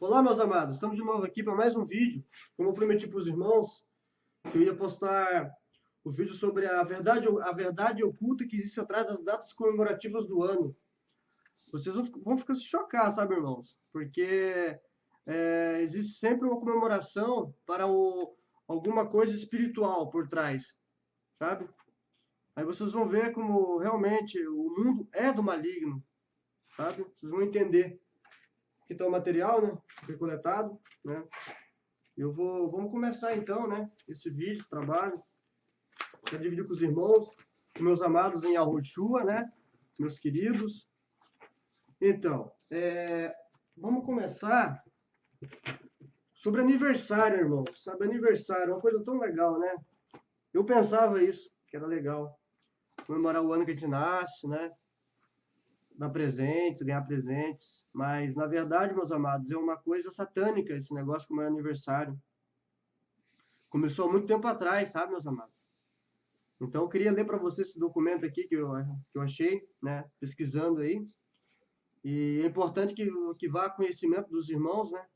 Olá, meus amados, estamos de novo aqui para mais um vídeo. Como eu prometi para os irmãos, que eu ia postar o vídeo sobre a verdade oculta que existe atrás das datas comemorativas do ano. Vocês vão ficar se chocar, sabe, irmãos? Porque existe sempre uma comemoração para alguma coisa espiritual por trás, sabe? Aí vocês vão ver como realmente o mundo é do maligno, sabe? Vocês vão entender. Aqui está o material, né? Foi coletado, né? Vamos começar então, né? Esse vídeo, esse trabalho. Quero dividir com os irmãos, com meus amados em Yahushua, né? Meus queridos. Então, vamos começar sobre aniversário, irmãos. Sabe, aniversário é uma coisa tão legal, né? Eu pensava isso, que era legal. Comemorar o ano que a gente nasce, né? Dar presentes, ganhar presentes. Mas, na verdade, meus amados, é uma coisa satânica esse negócio de comemorar aniversário. Começou há muito tempo atrás, sabe, meus amados? Então, eu queria ler para você esse documento aqui que eu achei, né, pesquisando aí. E é importante que vá a conhecimento dos irmãos, né,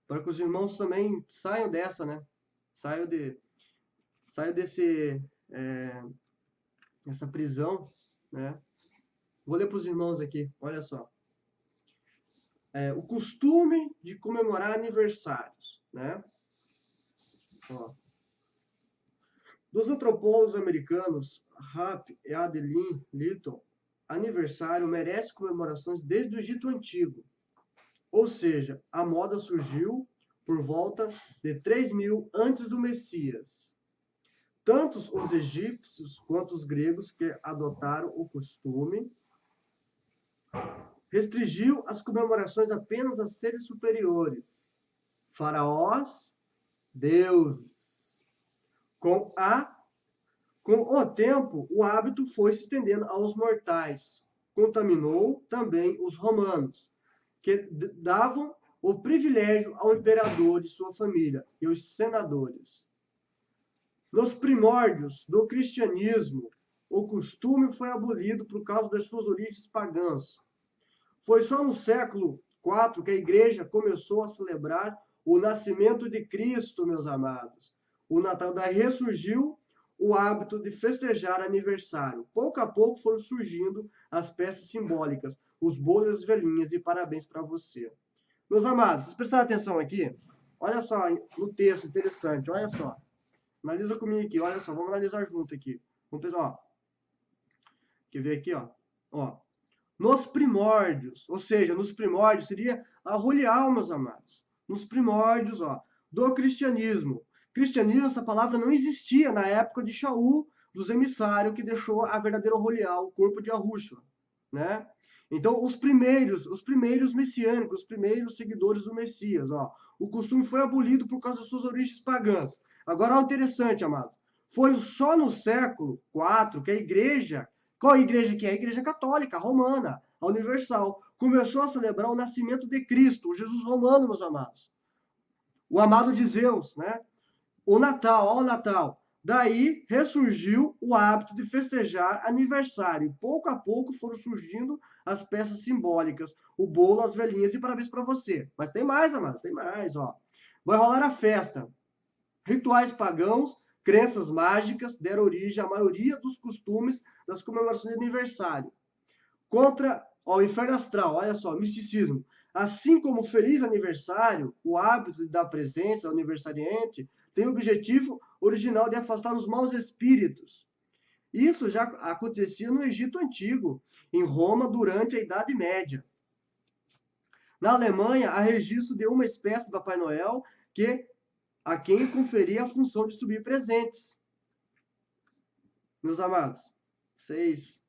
para que os irmãos também saiam dessa, né, saiam, saiam é, essa prisão, né. Vou ler para os irmãos aqui, olha só. O costume de comemorar aniversários, né. Ó. Dos antropólogos americanos, Rapp e Adeline Litton, aniversário merece comemorações desde o Egito Antigo. Ou seja, a moda surgiu por volta de 3000 antes do Messias. Tanto os egípcios quanto os gregos que adotaram o costume restringiu as comemorações apenas a seres superiores, faraós, deuses. Com o tempo, o hábito foi se estendendo aos mortais. Contaminou também os romanos, que davam o privilégio ao imperador e sua família e aos senadores. Nos primórdios do cristianismo, o costume foi abolido por causa das suas origens pagãs. Foi só no século IV que a igreja começou a celebrar o nascimento de Cristo, meus amados. O Natal daí ressurgiu o hábito de festejar aniversário. Pouco a pouco foram surgindo as peças simbólicas, os bolos e as velhinhas, e parabéns para você. Meus amados, vocês prestaram atenção aqui? Olha só no texto, interessante, olha só. Analisa comigo aqui, olha só, vamos analisar junto aqui. Vamos pensar, ó. Quer ver aqui, ó? Ó. Nos primórdios, ou seja, nos primórdios seria a Rulial, meus amados. Nos primórdios, ó, do cristianismo. Cristianismo, essa palavra não existia na época de Shaul, dos emissários que deixou a verdadeira Rulial, o corpo de Yahushua, né? Então, os primeiros messiânicos, os primeiros seguidores do Messias, ó, o costume foi abolido por causa das suas origens pagãs. Agora, olha interessante, amado. Foi só no século IV que a igreja, qual igreja que é? A igreja católica, romana, a universal, começou a celebrar o nascimento de Cristo, o Jesus romano, meus amados. O amado de Zeus, né? O Natal, ó o Natal. Daí ressurgiu o hábito de festejar aniversário. Pouco a pouco foram surgindo as peças simbólicas, o bolo, as velhinhas, e parabéns para você. Mas tem mais, amados, tem mais, ó. Vai rolar a festa. Rituais pagãos, crenças mágicas deram origem à maioria dos costumes das comemorações de aniversário. Contra o inferno astral, olha só, misticismo. Assim como o feliz aniversário, o hábito de dar presentes ao aniversariante tem o objetivo original de afastar os maus espíritos. Isso já acontecia no Egito Antigo, em Roma durante a Idade Média. Na Alemanha, há registro de uma espécie de Papai Noel a quem conferia a função de distribuir presentes. Meus amados, vocês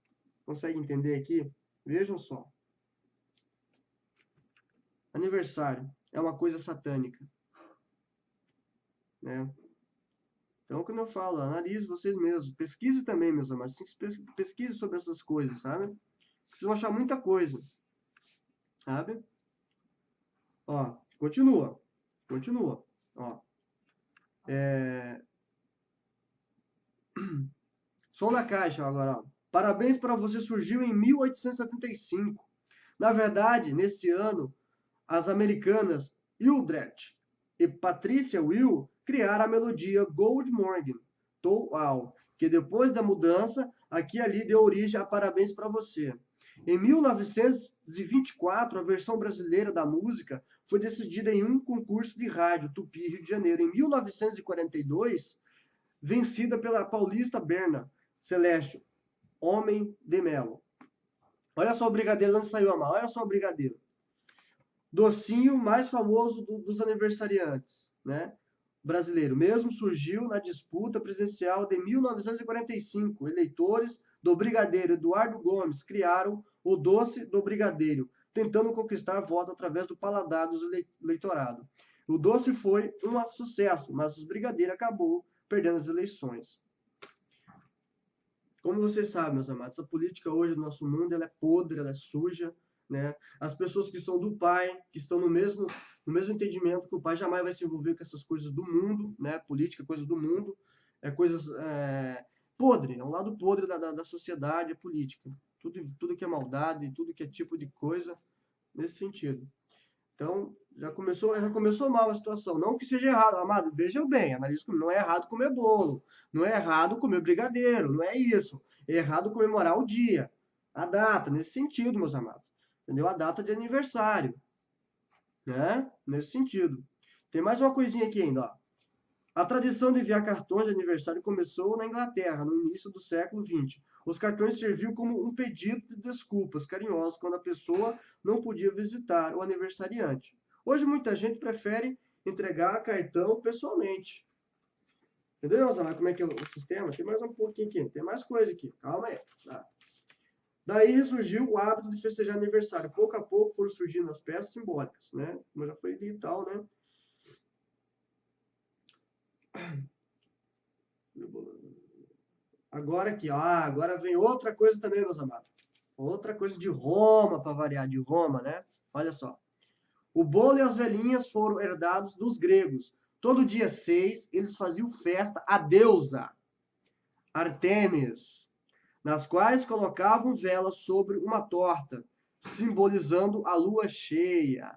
conseguem entender aqui? Vejam só. Aniversário é uma coisa satânica, né? Então, quando eu falo, analise vocês mesmos. Pesquise também, meus amados. Pesquise sobre essas coisas, sabe? Vocês vão achar muita coisa, sabe? Ó, continua. Continua. Ó. Som na caixa agora, ó. Parabéns para você, surgiu em 1875. Na verdade, nesse ano, as americanas Hildreth e Patricia Will criaram a melodia Good Morning, To All, que depois da mudança, aqui e ali deu origem a Parabéns para Você. Em 1924, a versão brasileira da música foi decidida em um concurso de rádio, Tupi, Rio de Janeiro. Em 1942, vencida pela paulista Berna Celeste, Homem de Melo. Olha só o brigadeiro onde saiu a mal. Olha só o brigadeiro. Docinho mais famoso dos aniversariantes, né? Brasileiro. Mesmo surgiu na disputa presidencial de 1945. Eleitores do brigadeiro Eduardo Gomes criaram o doce do brigadeiro, tentando conquistar votos através do paladar do eleitorado. O doce foi um sucesso, mas o brigadeiro acabou perdendo as eleições. Como vocês sabem, meus amados, essa política hoje do nosso mundo, ela é podre, ela é suja, né? As pessoas que são do Pai, que estão no mesmo entendimento que o Pai, jamais vai se envolver com essas coisas do mundo, né? Política, coisa do mundo, coisas podre, é um lado podre da sociedade, a política. Tudo que é maldade, tudo que é tipo de coisa, nesse sentido. Então, já começou mal a situação. Não que seja errado, amado, veja bem, analise comigo. Não é errado comer bolo, não é errado comer brigadeiro, não é isso. É errado comemorar o dia, a data, nesse sentido, meus amados. Entendeu? A data de aniversário, né? Nesse sentido. Tem mais uma coisinha aqui ainda, ó. A tradição de enviar cartões de aniversário começou na Inglaterra, no início do século XX. Os cartões serviam como um pedido de desculpas carinhosos quando a pessoa não podia visitar o aniversariante. Hoje, muita gente prefere entregar cartão pessoalmente. Entendeu, Zana? Como é que é o sistema? Tem mais um pouquinho aqui. Tem mais coisa aqui. Calma aí. Tá. Daí ressurgiu o hábito de festejar aniversário. Pouco a pouco foram surgindo as peças simbólicas, né? Como já foi dito e tal, né? Agora aqui, agora vem outra coisa também, meus amados. Outra coisa de Roma, para variar, de Roma, né? Olha só. O bolo e as velhinhas foram herdados dos gregos. Todo dia 6, eles faziam festa à deusa Artemis, nas quais colocavam velas sobre uma torta, simbolizando a lua cheia,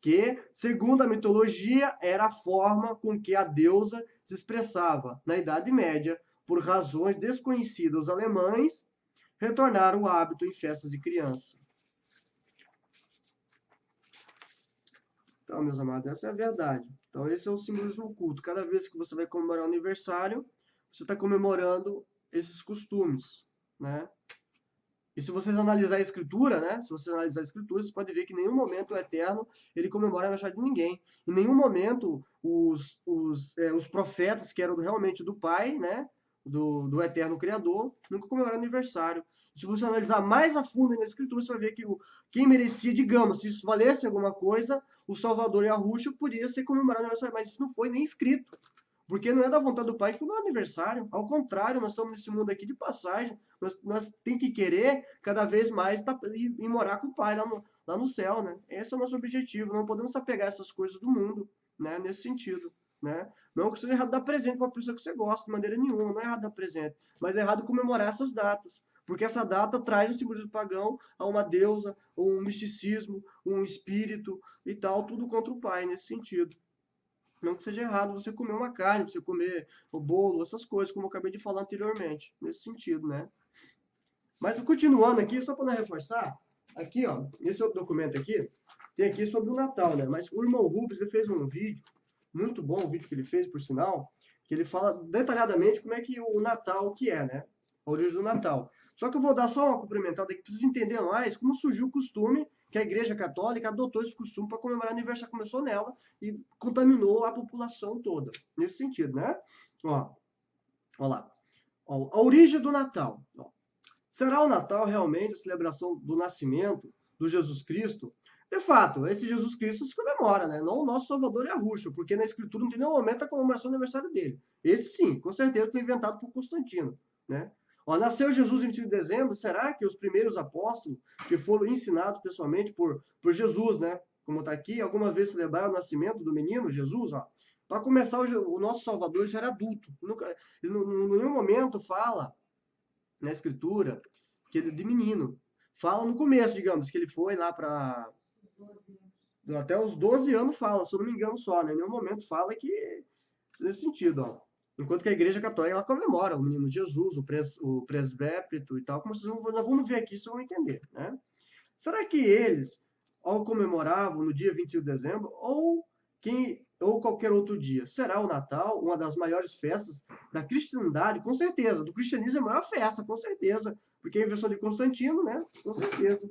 que, segundo a mitologia, era a forma com que a deusa se expressava. Na Idade Média, por razões desconhecidas, os alemães retornaram o hábito em festas de criança. Então, meus amados, essa é a verdade. Então, esse é o simbolismo oculto. Cada vez que você vai comemorar o aniversário, você está comemorando esses costumes, né? E se vocês analisar a escritura, né? Se vocês analisar a escritura, você pode ver que em nenhum momento o Eterno ele comemora a aniversário de ninguém. Em nenhum momento os profetas que eram realmente do Pai, né? Do Eterno Criador, nunca comemoraram aniversário. Se você analisar mais a fundo na escritura, você vai ver que quem merecia, digamos, se isso valesse alguma coisa, o Salvador e a Rússia podia ser comemorado aniversário, mas isso não foi nem escrito. Porque não é da vontade do Pai que não é aniversário. Ao contrário, nós estamos nesse mundo aqui de passagem. Nós tem que querer cada vez mais ir morar com o Pai lá no céu, né? Esse é o nosso objetivo. Não podemos se apegar a essas coisas do mundo, né? Nesse sentido, né? Não que seja errado dar presente para uma pessoa que você gosta, de maneira nenhuma. Não é errado dar presente. Mas é errado comemorar essas datas. Porque essa data traz um simbolismo pagão a uma deusa, um misticismo, um espírito e tal, tudo contra o Pai, nesse sentido. Não que seja errado você comer uma carne, você comer o bolo, essas coisas, como eu acabei de falar anteriormente, nesse sentido, né? Mas continuando aqui, só para reforçar, aqui, ó, esse outro documento aqui, tem aqui sobre o Natal, né? Mas o irmão Rubens, ele fez um vídeo, muito bom o vídeo que ele fez, por sinal, que ele fala detalhadamente como é que o Natal que é, né? A origem do Natal. Só que eu vou dar só uma complementada aqui, precisa entender mais como surgiu o costume que a Igreja Católica adotou esse costume para comemorar aniversário, começou nela e contaminou a população toda, nesse sentido, né? Ó lá. Ó, a origem do Natal. Ó. Será o Natal realmente a celebração do nascimento do Jesus Cristo? De fato, esse Jesus Cristo se comemora, né? Não o nosso Salvador e a Rússia, porque na Escritura não tem nenhum momento a comemoração do aniversário dele. Esse sim, com certeza foi inventado por Constantino, né? Ó, nasceu Jesus em 25 de dezembro, será que os primeiros apóstolos que foram ensinados pessoalmente por Jesus, né? Como está aqui, alguma vez celebraram o nascimento do menino Jesus, ó. Para começar, o nosso Salvador já era adulto. Ele em nenhum momento fala na Escritura que ele é de menino. Fala no começo, digamos, que ele foi lá para Até os 12 anos fala, se eu não me engano só, né? Em nenhum momento fala que nesse sentido, ó. Enquanto que a Igreja Católica ela comemora o menino Jesus, o presbítero e tal, como nós vamos ver aqui, vocês vão entender, né? Será que eles, ao comemoravam no dia 25 de dezembro, ou qualquer outro dia? Será o Natal uma das maiores festas da cristandade? Com certeza. Do cristianismo é a maior festa, com certeza. Porque é a invenção de Constantino, né? Com certeza.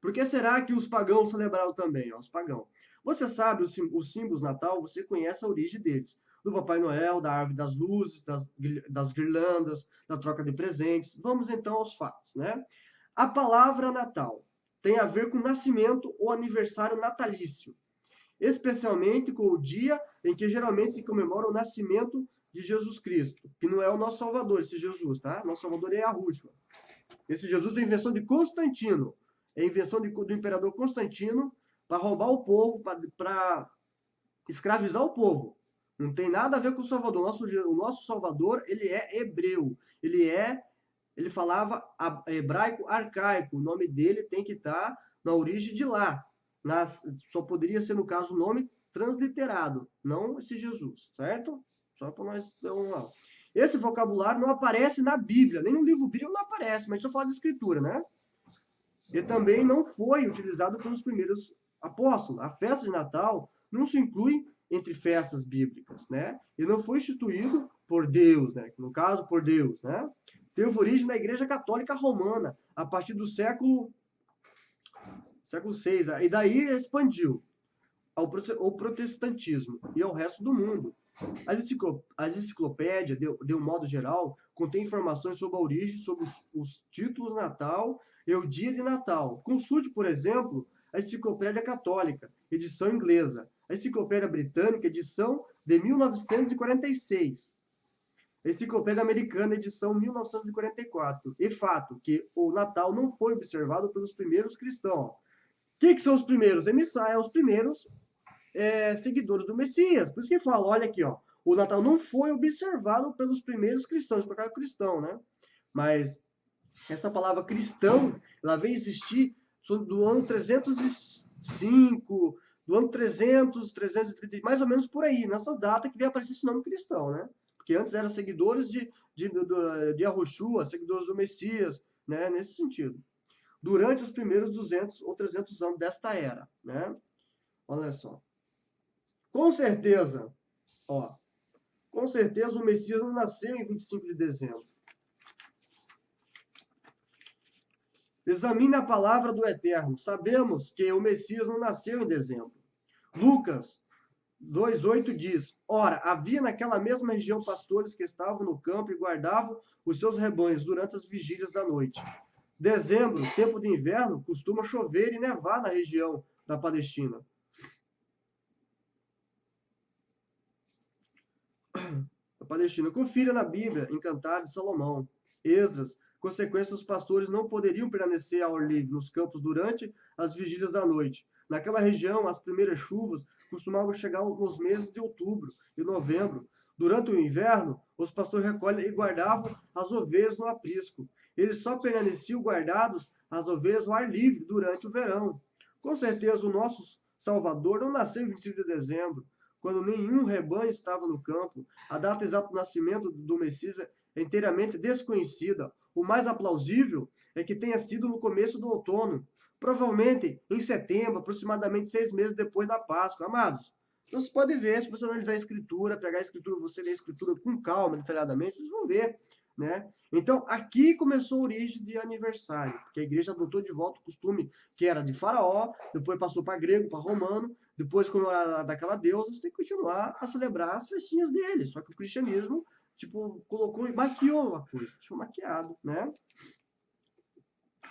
Por que será que os pagãos celebraram também? Ó, os pagãos. Você sabe os símbolos Natal, você conhece a origem deles. Do Papai Noel, da árvore das luzes, das guirlandas, da troca de presentes. Vamos então aos fatos, né? A palavra Natal tem a ver com nascimento ou aniversário natalício, especialmente com o dia em que geralmente se comemora o nascimento de Jesus Cristo, que não é o nosso Salvador, esse Jesus, tá? Nosso Salvador é Yahushua. Esse Jesus é a invenção de Constantino, é a invenção do imperador Constantino para roubar o povo, para escravizar o povo. Não tem nada a ver com o Salvador. O nosso Salvador, ele é hebreu. Ele falava hebraico arcaico. O nome dele tem que estar na origem de lá. Só poderia ser, no caso, o nome transliterado, não esse Jesus, certo? Só para nós ter um. Esse vocabulário não aparece na Bíblia, nem no livro bíblico não aparece, mas só fala de escritura, né? E também não foi utilizado pelos primeiros apóstolos. A festa de Natal não se inclui entre festas bíblicas, né? E não foi instituído por Deus, né? No caso, por Deus, né? Teve origem na Igreja Católica Romana, a partir do século VI, e daí expandiu ao protestantismo e ao resto do mundo. As enciclopédias, de um modo geral, contêm informações sobre a origem, sobre os títulos Natal e o dia de Natal. Consulte, por exemplo, a Enciclopédia Católica, edição inglesa, a Enciclopédia Britânica, edição de 1946, a Enciclopédia Americana, edição 1944. E fato que o Natal não foi observado pelos primeiros cristãos. O que são os primeiros? Os primeiros seguidores do Messias. Por isso que fala, olha aqui, ó, o Natal não foi observado pelos primeiros cristãos, por causa do cristão, né? Mas essa palavra cristão, ela veio existir do ano 305, do ano 300, 330, mais ou menos por aí, nessas datas que veio aparecer esse nome cristão, né? Porque antes eram seguidores de Yahushua, seguidores do Messias, né? Nesse sentido. Durante os primeiros 200 ou 300 anos desta era, né? Olha só. Com certeza, ó, com certeza o Messias não nasceu em 25 de dezembro. Examine a palavra do Eterno. Sabemos que o Messias não nasceu em dezembro. Lucas 2,8 diz: Ora, havia naquela mesma região pastores que estavam no campo e guardavam os seus rebanhos durante as vigílias da noite. Dezembro, tempo de inverno, costuma chover e nevar na região da Palestina. Confira na Bíblia, em Cantares de Salomão, Esdras. Consequência, os pastores não poderiam permanecer ao ar livre nos campos durante as vigílias da noite. Naquela região, as primeiras chuvas costumavam chegar nos meses de outubro e novembro. Durante o inverno, os pastores recolhem e guardavam as ovelhas no aprisco. Eles só permaneciam guardados as ovelhas ao ar livre durante o verão. Com certeza, o nosso Salvador não nasceu em 25 de dezembro, quando nenhum rebanho estava no campo. A data exata do nascimento do Messias é inteiramente desconhecida. O mais aplausível é que tenha sido no começo do outono, provavelmente em setembro, aproximadamente 6 meses depois da Páscoa. Amados, então você pode ver, se você analisar a Escritura, pegar a Escritura, você ler a Escritura com calma, detalhadamente, vocês vão ver, né? Então, aqui começou a origem de aniversário, porque a igreja adotou de volta o costume que era de Faraó, depois passou para grego, para romano, depois, como era daquela deusa, você tem que continuar a celebrar as festinhas dele. Só que o cristianismo, tipo, colocou e maquiou a coisa, deixou maquiado, né?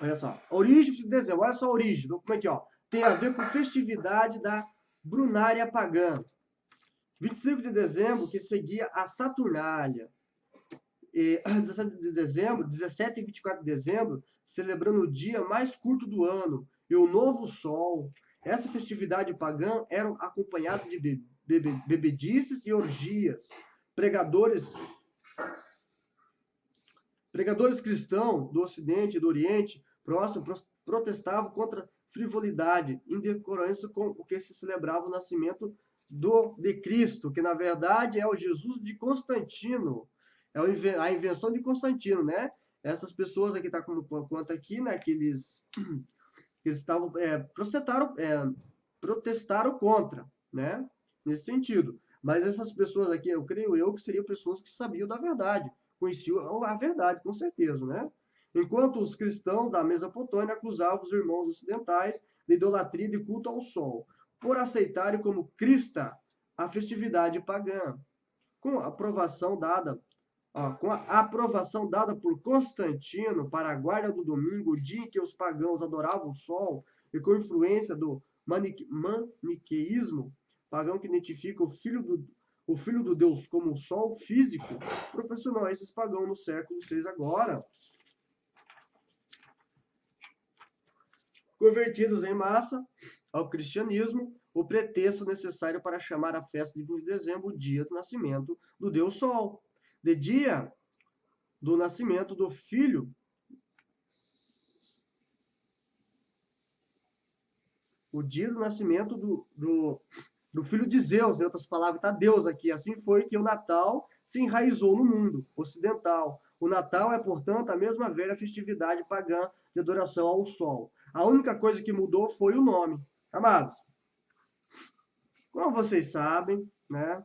Olha só, origem de dezembro, olha só a origem, como é que, ó, tem a ver com festividade da Brunária pagã. 25 de dezembro, que seguia a Saturnália. 17 de dezembro, 17 e 24 de dezembro, celebrando o dia mais curto do ano e o novo sol. Essa festividade pagã eram acompanhadas de bebedices e orgias. Pregadores cristãos do Ocidente e do Oriente Próximo protestavam contra frivolidade, indecorância com o que se celebrava o nascimento de Cristo, que na verdade é o Jesus de Constantino, é a invenção de Constantino, né? Essas pessoas aqui tá como conta aqui, né? Que eles estavam protestaram contra, né? Nesse sentido. Mas essas pessoas aqui, eu creio eu, que seriam pessoas que sabiam da verdade, conheciam a verdade, com certeza, né? Enquanto os cristãos da Mesopotâmia acusavam os irmãos ocidentais de idolatria e de culto ao sol, por aceitarem como crista a festividade pagã. Com a aprovação dada com a aprovação dada por Constantino para a guarda do domingo, o dia em que os pagãos adoravam o sol, e com influência do maniqueísmo, pagão que identifica o filho do Deus como o sol físico, proporcionou a esses pagãos no século VI agora, convertidos em massa ao cristianismo, o pretexto necessário para chamar a festa de 20 de dezembro o dia do nascimento do Deus Sol, de dia do nascimento do filho o dia do nascimento do filho de Zeus, em outras palavras, está Deus aqui. Assim foi que o Natal se enraizou no mundo ocidental. O Natal é, portanto, a mesma velha festividade pagã de adoração ao sol. A única coisa que mudou foi o nome. Amados, como vocês sabem, né,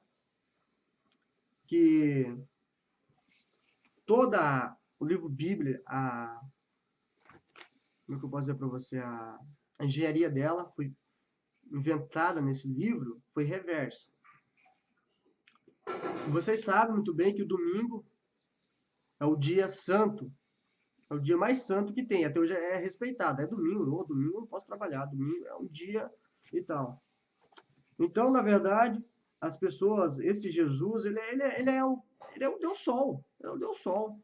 que toda o livro Bíblia, como é que eu posso dizer para você, a engenharia dela foi inventada nesse livro, foi reversa. Vocês sabem muito bem que o domingo é o dia santo, é o dia mais santo que tem, até hoje é respeitado, é domingo, não, domingo eu não posso trabalhar, domingo é um dia e tal. Então, na verdade, as pessoas, esse Jesus, ele é o Deus Sol, ele é o Deus Sol,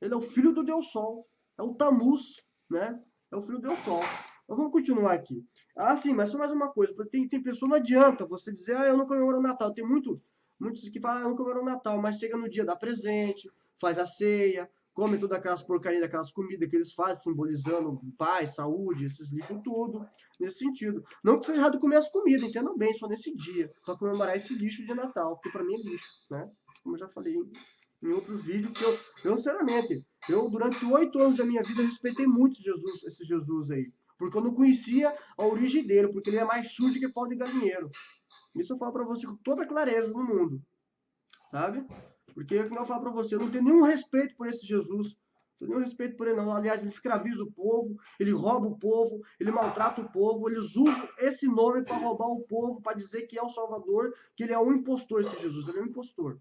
ele é o filho do Deus Sol, é o Tamuz, né? É o filho do Deus Sol. Mas vamos continuar aqui. Ah, sim, mas só mais uma coisa, tem pessoa, não adianta você dizer, eu não comemoro o Natal, tem muitos que falam, eu não comemoro o Natal, mas chega no dia, dá presente, faz a ceia, come todas aquelas porcarias, daquelas comidas que eles fazem, simbolizando paz, saúde, esses lixos tudo, nesse sentido. Não que seja errado comer as comidas, entendam bem, só nesse dia, para comemorar esse lixo de Natal, porque para mim é lixo, né? Como eu já falei em outros vídeos, que eu sinceramente, durante 8 anos da minha vida, respeitei muito Jesus, esse Jesus aí, porque eu não conhecia a origem dele, porque ele é mais sujo que pau de galinheiro. Isso eu falo para você com toda clareza no mundo, sabe? Porque, como eu falo para você, eu não tenho nenhum respeito por esse Jesus. Não tenho nenhum respeito por ele, não. Aliás, ele escraviza o povo, ele rouba o povo, ele maltrata o povo, eles usam esse nome para roubar o povo, para dizer que é o Salvador, que ele é um impostor, esse Jesus. Ele é um impostor.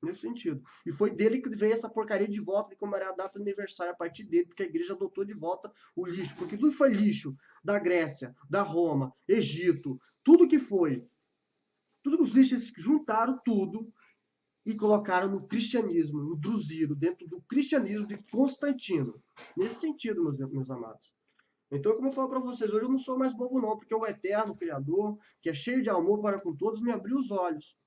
Nesse sentido. E foi dele que veio essa porcaria de volta, de comemorar a data do aniversário a partir dele, porque a igreja adotou de volta o lixo. Porque tudo foi lixo da Grécia, da Roma, Egito, tudo que foi. Tudo que os lixos juntaram tudo e colocaram no cristianismo, no Druzilo, dentro do cristianismo de Constantino. Nesse sentido, meus amados. Então, como eu falo para vocês, hoje eu não sou mais bobo não, porque o eterno Criador, que é cheio de amor para com todos, me abriu os olhos.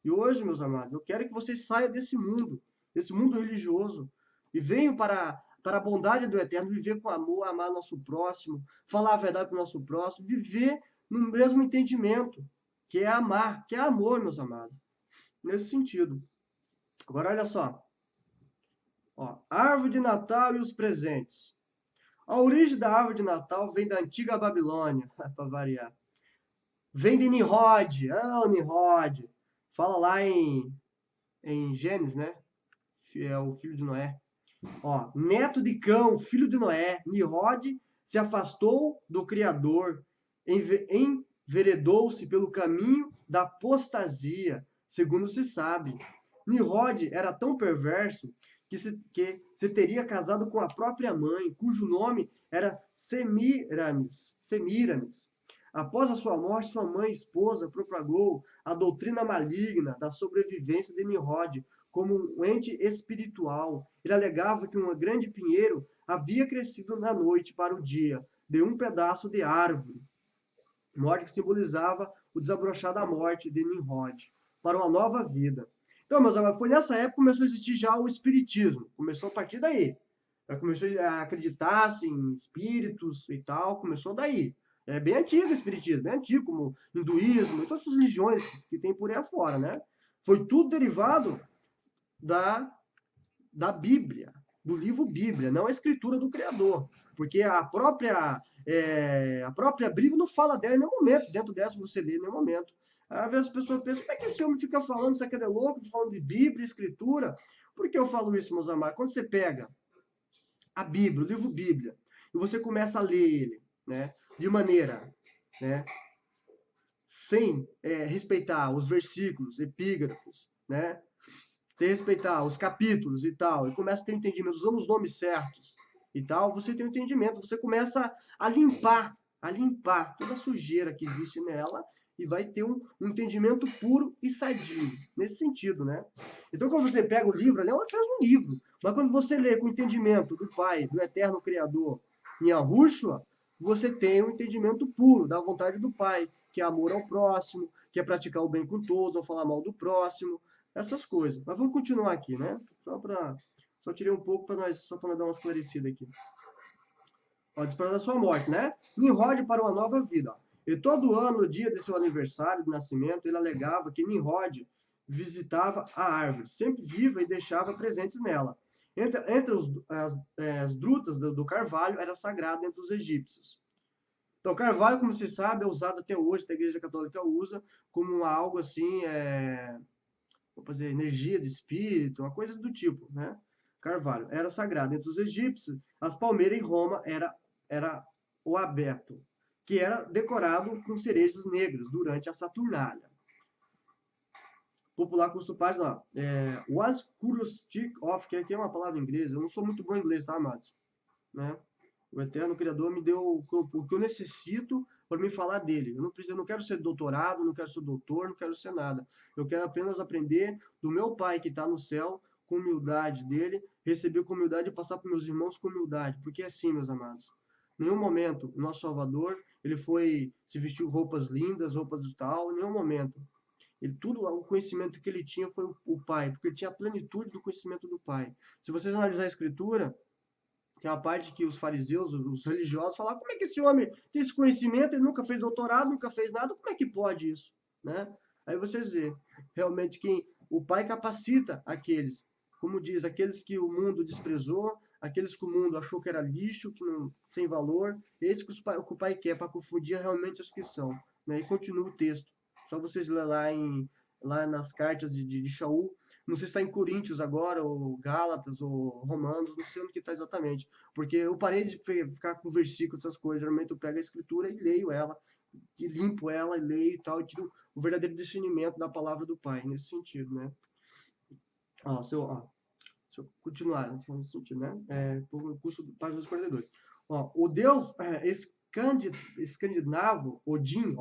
E hoje, meus amados, eu quero que vocês saiam desse mundo religioso, e venham para a bondade do Eterno, viver com amor, amar nosso próximo, falar a verdade para o nosso próximo, viver no mesmo entendimento, que é amar, que é amor, meus amados. Nesse sentido. Agora, olha só. Ó, árvore de Natal e os presentes. A origem da árvore de Natal vem da antiga Babilônia, para variar. Vem de Nimrod. Ah, o Nimrod. Fala lá em Gênesis, né? É o filho de Noé. Ó, neto de Cão, filho de Noé, Nimrod se afastou do Criador, enveredou-se pelo caminho da apostasia, segundo se sabe. Nimrod era tão perverso que se teria casado com a própria mãe, cujo nome era Semiramis. Após a sua morte, sua mãe e esposa propagou a doutrina maligna da sobrevivência de Nimrod como um ente espiritual. Ele alegava que um grande pinheiro havia crescido na noite para o dia, de um pedaço de árvore. Morte que simbolizava o desabrochar da morte de Nimrod, para uma nova vida. Então, meus amigos, foi nessa época que começou a existir já o espiritismo. Começou a partir daí. Já começou a acreditar assim, em espíritos e tal, começou daí. É bem antigo o espiritismo, bem antigo, como hinduísmo, e todas essas religiões que tem por aí afora, né? Foi tudo derivado da, da Bíblia, do livro Bíblia, não a escritura do Criador. Porque a própria Bíblia não fala dela em nenhum momento, dentro dessa você lê em nenhum momento. Às vezes as pessoas pensam, como é que esse homem fica falando, isso aqui é louco, falando de Bíblia, escritura? Por que eu falo isso, meus amados? Quando você pega a Bíblia, o livro Bíblia, e você começa a ler ele, né, de maneira, né, sem respeitar os versículos, epígrafos, né, sem respeitar os capítulos e tal, e começa a ter entendimento, usando os nomes certos e tal, você tem um entendimento, você começa a limpar toda a sujeira que existe nela e vai ter um entendimento puro e sadio, nesse sentido, né? Então, quando você pega o livro, ali é apenas um livro, mas quando você lê com o entendimento do Pai, do Eterno Criador, em Yahushua, você tem um entendimento puro da vontade do Pai, que é amor ao próximo, que é praticar o bem com todos, não falar mal do próximo, essas coisas. Mas vamos continuar aqui, né? Só tirei um pouco para nós, só para nós dar uma esclarecida aqui. Ó, disparando da sua morte, né? Nimrod para uma nova vida. E todo ano, no dia de seu aniversário de nascimento, ele alegava que Nimrod visitava a árvore, sempre viva, e deixava presentes nela. Entre as drutas do carvalho, era sagrado entre os egípcios. Então, carvalho, como você sabe, é usado até hoje, a Igreja Católica usa como algo assim, vou fazer energia de espírito, uma coisa do tipo, né? Carvalho era sagrado entre os egípcios, as palmeiras em Roma era o abeto, que era decorado com cerejas negras durante a Saturnália. Popular costupaz lá. Was curiosity of, que aqui é uma palavra em inglês, eu não sou muito bom em inglês, tá, amados? Né? O Eterno Criador me deu o que eu necessito para me falar dele. Eu não quero ser doutorado, não quero ser doutor, não quero ser nada. Eu quero apenas aprender do meu Pai que está no céu, com humildade dele, receber com humildade e passar para meus irmãos com humildade. Porque é assim, meus amados. Em nenhum momento o nosso Salvador ele se vestiu roupas lindas, roupas do tal, em nenhum momento. Tudo o conhecimento que ele tinha foi o Pai, porque ele tinha a plenitude do conhecimento do Pai. Se vocês analisar a Escritura, tem a parte que os fariseus, os religiosos, falavam, como é que esse homem tem esse conhecimento, ele nunca fez doutorado, nunca fez nada, como é que pode isso? Né? Aí vocês vê, realmente, o Pai capacita aqueles, como diz, aqueles que o mundo desprezou, aqueles que o mundo achou que era lixo, que não, sem valor, esse que o Pai quer, para confundir realmente os que são. Né? E continua o texto. Só vocês lerem lá nas cartas de Shaul, não sei se está em Coríntios agora, ou Gálatas, ou Romanos, não sei onde que está exatamente. Porque eu parei de ficar com versículos, essas coisas. Geralmente eu pego a escritura e leio ela, e limpo ela, e leio e tal, e tiro o verdadeiro discernimento da palavra do Pai, nesse sentido, né? Se eu continuar nesse sentido, né? Por curso do página 42. O deus escandinavo, Odin,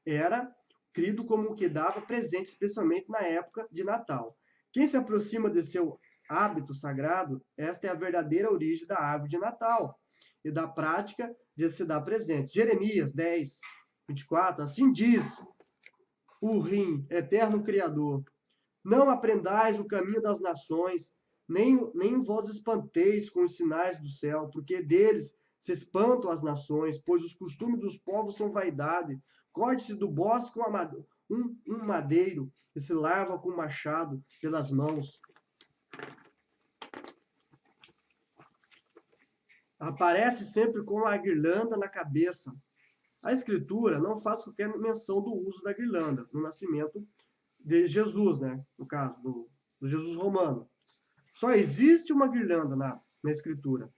era crido como o que dava presente, especialmente na época de Natal. Quem se aproxima de seu hábito sagrado, esta é a verdadeira origem da árvore de Natal e da prática de se dar presente. Jeremias 10, 24, assim diz o Rim, eterno Criador: não aprendais o caminho das nações, nem vós espanteis com os sinais do céu, porque deles se espantam as nações, pois os costumes dos povos são vaidade. Corte-se do bosque um madeiro e se lava com machado pelas mãos. Aparece sempre com a guirlanda na cabeça. A Escritura não faz qualquer menção do uso da guirlanda no nascimento de Jesus, né? No caso, do Jesus romano. Só existe uma guirlanda na Escritura.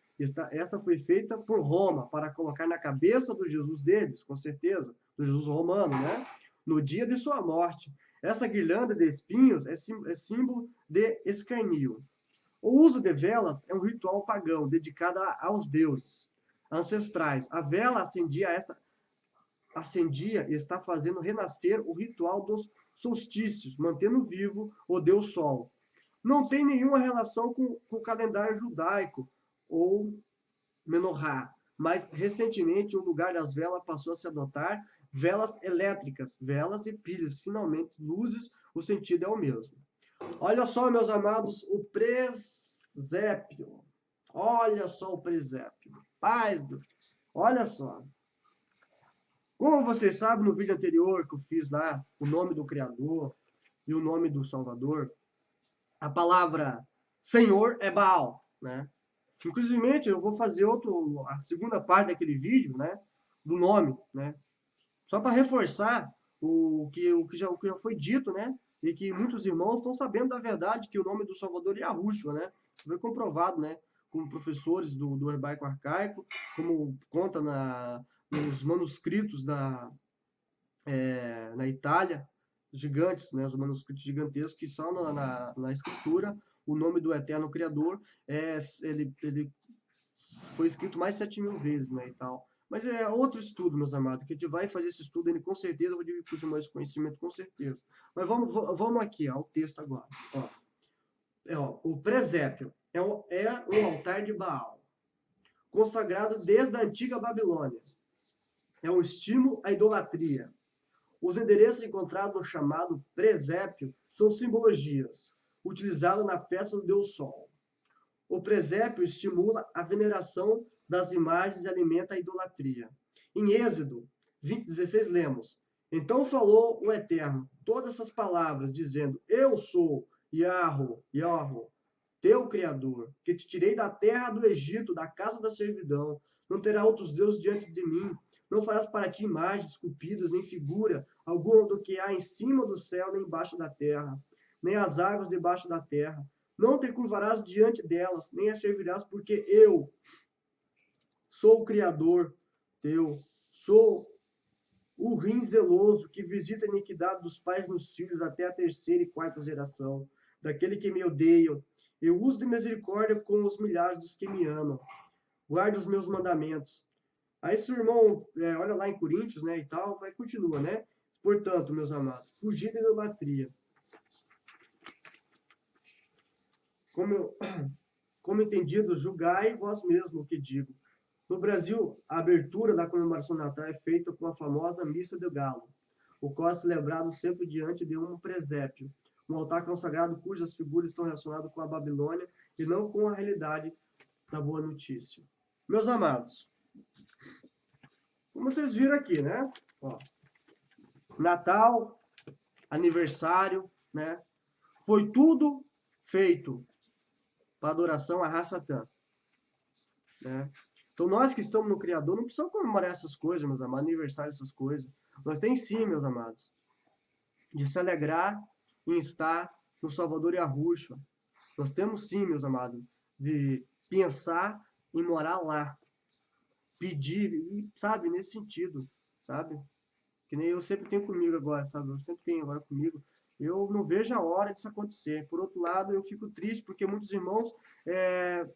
Esta foi feita por Roma para colocar na cabeça do Jesus deles, com certeza, do Jesus romano, né? No dia de sua morte. Essa guirlanda de espinhos é símbolo de escarnio. O uso de velas é um ritual pagão dedicado aos deuses ancestrais. A vela acendia e está fazendo renascer o ritual dos solstícios, mantendo vivo o Deus Sol. Não tem nenhuma relação com o calendário judaico ou Menorá, mas recentemente o lugar das velas passou a se adotar velas elétricas, velas e pilhas, finalmente luzes, o sentido é o mesmo. Olha só, meus amados, o presépio. Olha só o presépio. Paz, olha só. Como vocês sabem, no vídeo anterior que eu fiz lá, o nome do Criador e o nome do Salvador, a palavra Senhor é Baal, né? Inclusive, eu vou fazer a segunda parte daquele vídeo, né? Do nome, né? Só para reforçar o que já foi dito, né? E que muitos irmãos estão sabendo da verdade que o nome do Salvador é Yahushua, né? Foi comprovado, né? Como professores do hebraico arcaico, como conta nos manuscritos na Itália, gigantes, né? Os manuscritos gigantescos que são na escritura, o nome do Eterno Criador, ele foi escrito mais 7.000 vezes, né? E tal. Mas é outro estudo, meus amados, que a gente vai fazer esse estudo, ele com certeza, eu vou dividir com os irmãos esse conhecimento, com certeza. Mas vamos aqui, ao texto agora. O presépio é um altar de Baal, consagrado desde a antiga Babilônia. É um estímulo à idolatria. Os endereços encontrados no chamado presépio são simbologias, utilizadas na festa do Deus Sol. O presépio estimula a veneração das imagens e alimenta a idolatria. Em Êxodo 20:16 lemos: Então falou o Eterno todas essas palavras, dizendo: Eu sou Yahweh, teu Criador, que te tirei da terra do Egito, da casa da servidão. Não terá outros deuses diante de mim. Não farás para ti imagens esculpidas, nem figura alguma do que há em cima do céu, nem embaixo da terra, nem as águas debaixo da terra. Não te curvarás diante delas, nem as servirás, porque eu sou o Criador teu, sou o rim zeloso, que visita a iniquidade dos pais nos filhos até a terceira e quarta geração, daquele que me odeiam. Eu uso de misericórdia com os milhares dos que me amam. Guarde os meus mandamentos. Aí, se o irmão olha lá em Coríntios, né, e tal, vai continua, né? Portanto, meus amados, fugir da idolatria. Como entendido, julgai vós mesmo o que digo. No Brasil, a abertura da comemoração do Natal é feita com a famosa Missa do Galo, o qual é celebrado sempre diante de um presépio, um altar consagrado cujas figuras estão relacionadas com a Babilônia e não com a realidade da boa notícia. Meus amados, como vocês viram aqui, né? Natal, aniversário, né? Foi tudo feito para adoração a Ra-Satã, né? Então, nós que estamos no Criador, não precisamos comemorar essas coisas, meus amados, aniversário, essas coisas. Nós temos sim, meus amados, de se alegrar em estar no Salvador Yahushua. Nós temos sim, meus amados, de pensar em morar lá. Pedir, sabe, nesse sentido, sabe? Que nem eu sempre tenho comigo agora, sabe? Eu sempre tenho agora comigo. Eu não vejo a hora disso acontecer. Por outro lado, eu fico triste porque muitos irmãos,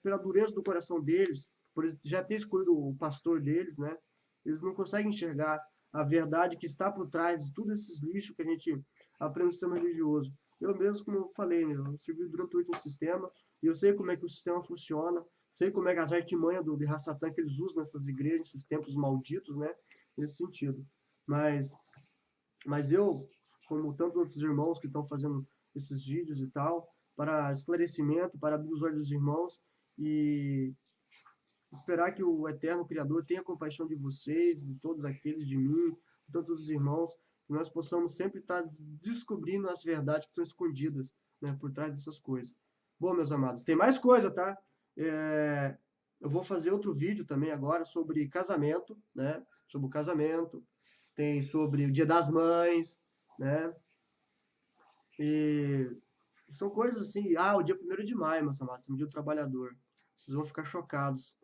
pela dureza do coração deles, por já ter escolhido o pastor deles, né? Eles não conseguem enxergar a verdade que está por trás de tudo esses lixos que a gente aprende no sistema religioso. Eu mesmo, como eu falei, né, eu servi durante 8 no sistema, e eu sei como é que o sistema funciona, sei como é que as artimanhas de Ra-Satã que eles usam nessas igrejas, nesses templos malditos, né? Nesse sentido. Mas eu, como tantos outros irmãos que estão fazendo esses vídeos e tal, para esclarecimento, para abrir os olhos dos irmãos e esperar que o Eterno Criador tenha compaixão de vocês, de todos aqueles, de mim, de todos os irmãos, que nós possamos sempre estar descobrindo as verdades que são escondidas, né, por trás dessas coisas. Bom, meus amados, tem mais coisa, tá? Eu vou fazer outro vídeo também agora sobre casamento, né? Sobre o casamento, tem sobre o Dia das Mães, né? E são coisas assim, o dia 1º de maio, meus amados, o Dia do Trabalhador. Vocês vão ficar chocados.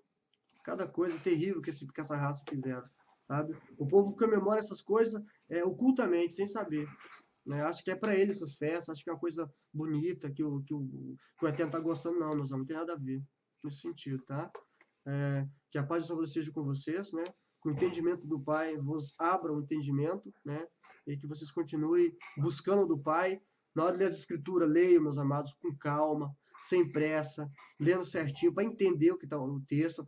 Cada coisa terrível que essa raça fizeram, sabe? O povo comemora essas coisas ocultamente, sem saber. Né? Acho que é para eles essas festas, acho que é uma coisa bonita, que o Eterno tá gostando, não, meus amigos, não tem nada a ver nesse sentido, tá? Que a paz do Salvador seja com vocês, né? Com o entendimento do Pai, vos abra o entendimento, né? E que vocês continuem buscando do Pai. Na hora de ler as Escrituras, leiam, meus amados, com calma, sem pressa, lendo certinho, para entender o que está no texto.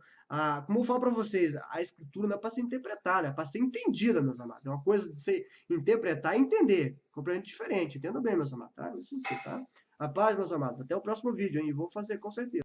Como eu falo para vocês, a Escritura não é para ser interpretada, é para ser entendida, meus amados. É uma coisa de você interpretar e entender. Completamente diferente. Entenda bem, meus amados, tá? Nesse sentido, tá? A paz, meus amados. Até o próximo vídeo, hein? E vou fazer com certeza.